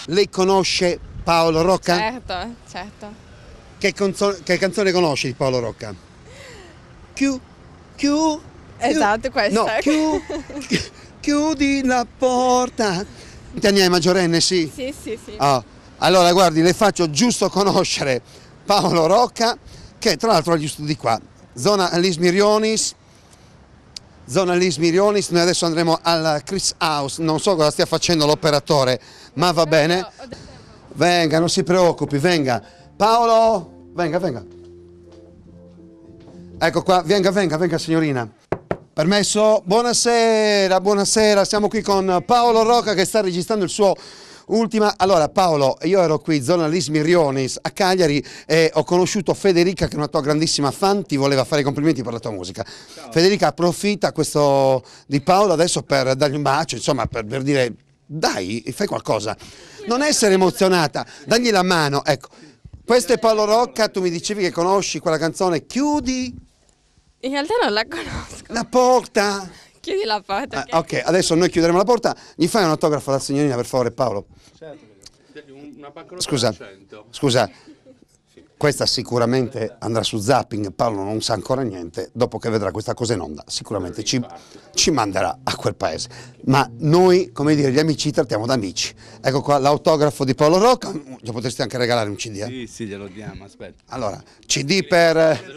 Lei conosce Paolo Rocca? Certo, certo. Che canzone conosci di Paolo Rocca? Esatto, questa. No, chiudi la porta. Ti anni hai maggiorenne, sì? Sì, sì, sì. Ah, allora guardi, le faccio giusto conoscere Paolo Rocca, che tra l'altro ha gli studi qua, zona Lis Mirionis. Noi adesso andremo al Chris House, non so cosa stia facendo l'operatore, ma va bene. Venga, non si preoccupi, venga. Paolo, venga. Ecco qua, venga signorina. Permesso? Buonasera, siamo qui con Paolo Rocca che sta registrando il suo ultima. Allora Paolo, io ero qui, zona Lis Mirionis, a Cagliari, e ho conosciuto Federica, che è una tua grandissima fan, ti voleva fare i complimenti per la tua musica. Ciao. Federica approfitta di Paolo adesso per dargli un bacio, insomma, per dire, dai, fai qualcosa. Non essere emozionata, dagli la mano, ecco. Questo è Paolo Rocca, tu mi dicevi che conosci quella canzone, chiudi... In realtà non la conosco. La porta! Chiudi la porta. Ok, adesso noi chiuderemo la porta. Gli fai un autografo alla signorina, per favore, Paolo? Certo. Una banconota Scusa, questa sicuramente andrà su Zapping. Paolo non sa ancora niente. Dopo che vedrà questa cosa in onda, sicuramente ci manderà a quel paese. Ma noi, come dire, gli amici trattiamo da amici. Ecco qua l'autografo di Paolo Rocca. Gli potresti anche regalare un CD, Sì, glielo diamo, aspetta. Allora, CD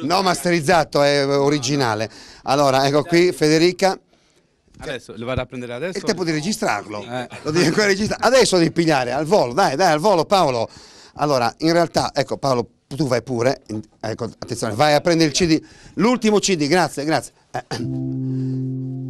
no masterizzato, è originale. Allora, ecco qui, Federica. Adesso, lo vado a prendere adesso? È il tempo di registrarlo. Lo devi ancora registrare. Adesso devi pigliare, al volo, dai, al volo Paolo. Allora, in realtà, ecco Paolo, tu vai pure, ecco, attenzione, vai a prendere il CD, l'ultimo CD, grazie.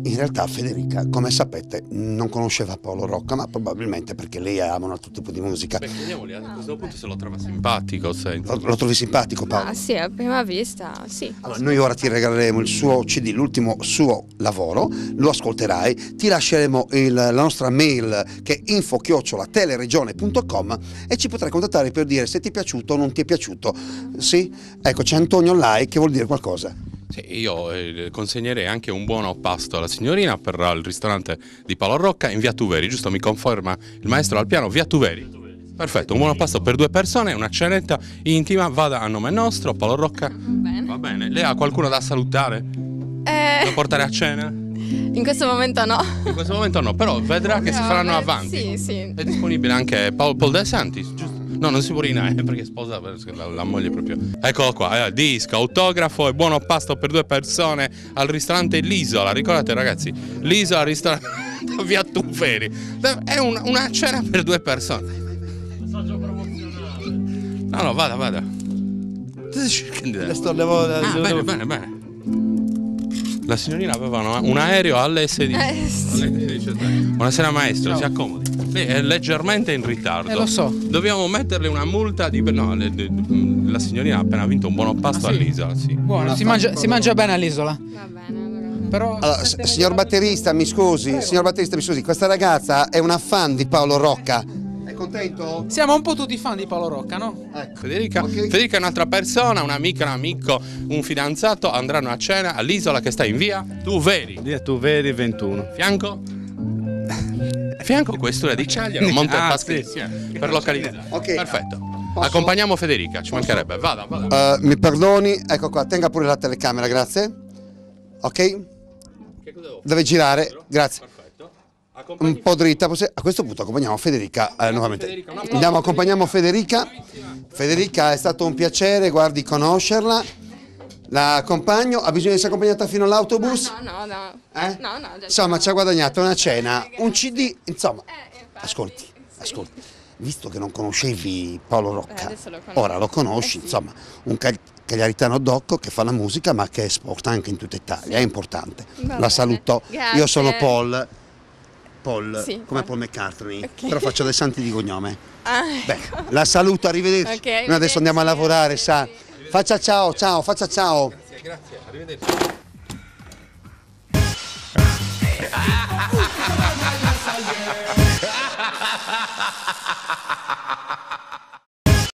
In realtà Federica, come sapete, non conosceva Paolo Rocca, ma probabilmente perché lei ama un altro tipo di musica. Beh, chiediamogli a questo punto se lo trova simpatico. Lo trovi simpatico, Paolo? Ah sì, a prima vista, sì. Allora, noi ora ti regaleremo il suo CD, l'ultimo suo lavoro, lo ascolterai, ti lasceremo la nostra mail che è info@teleregione.com e ci potrai contattare per dire se ti è piaciuto o non ti è piaciuto. Sì? Ecco, c'è Antonio Lai che vuol dire qualcosa. Sì, io consegnerei anche un buono pasto alla signorina per il ristorante di Paolo Rocca in via Tuveri, giusto? Mi conferma il maestro al piano, via Tuveri. Perfetto, un buono pasto per 2 persone, una cenetta intima, vada a nome nostro, Paolo Rocca. Bene. Va bene. Lei ha qualcuno da salutare? Da portare a cena? In questo momento no. In questo momento no, però vedrà che si faranno avanti. Sì. È disponibile anche Paul De Santis, giusto? No, non si può rinare perché sposa la moglie proprio. Eccolo qua, disco, autografo e buono pasto per 2 persone al ristorante L'Isola. Ricordate ragazzi, L'Isola, ristorante via Tuferi. È una cena per 2 persone. Messaggio promozionale. No, vada. Bene. La signorina aveva un aereo alle 16. Buonasera maestro, si accomodi. Lei è leggermente in ritardo. Lo so. Dobbiamo metterle una multa di... No, la signorina ha appena vinto un buono pasto all'Isola, sì. Buono, si mangia bene all'Isola. Va bene, allora. Però... Allora, signor batterista, mi scusi, questa ragazza è una fan di Paolo Rocca. È contento? Siamo un po' tutti fan di Paolo Rocca, no? Ecco. Federica è un'altra persona, un'amica, un amico, un fidanzato, andranno a cena all'Isola che sta in via Tuveri. Via Tuveri 21. Fianco questura di Ciagliano, Monte Paschi, sì. per localizzare. Ok. Perfetto. Accompagniamo Federica, ci mancherebbe. Vada. Mi perdoni, ecco qua, tenga pure la telecamera, grazie. Ok? Che cosa devo fare? Deve girare, grazie. Perfetto. Un po' dritta, a questo punto accompagniamo Federica nuovamente. Accompagniamo Federica. Federica, è stato un piacere, guardi, conoscerla. La accompagno, ha bisogno di essere accompagnata fino all'autobus? No. No, già insomma, ci ha guadagnato una cena, un CD, insomma. Ascolti. Visto che non conoscevi Paolo Rocca, adesso lo conosco. ora lo conosci, Sì. insomma, un cagliaritano docco che fa la musica ma che esporta anche in tutta Italia, è importante. Va La bene. saluto. Grazie. Io sono Paul, Sì, come Paul. Paul McCartney, Ok. però faccio dei santi di cognome. Beh, La saluto, arrivederci. Ok, Noi adesso andiamo a lavorare, arrivederci. sa. Faccia ciao, faccia ciao. Grazie, arrivederci.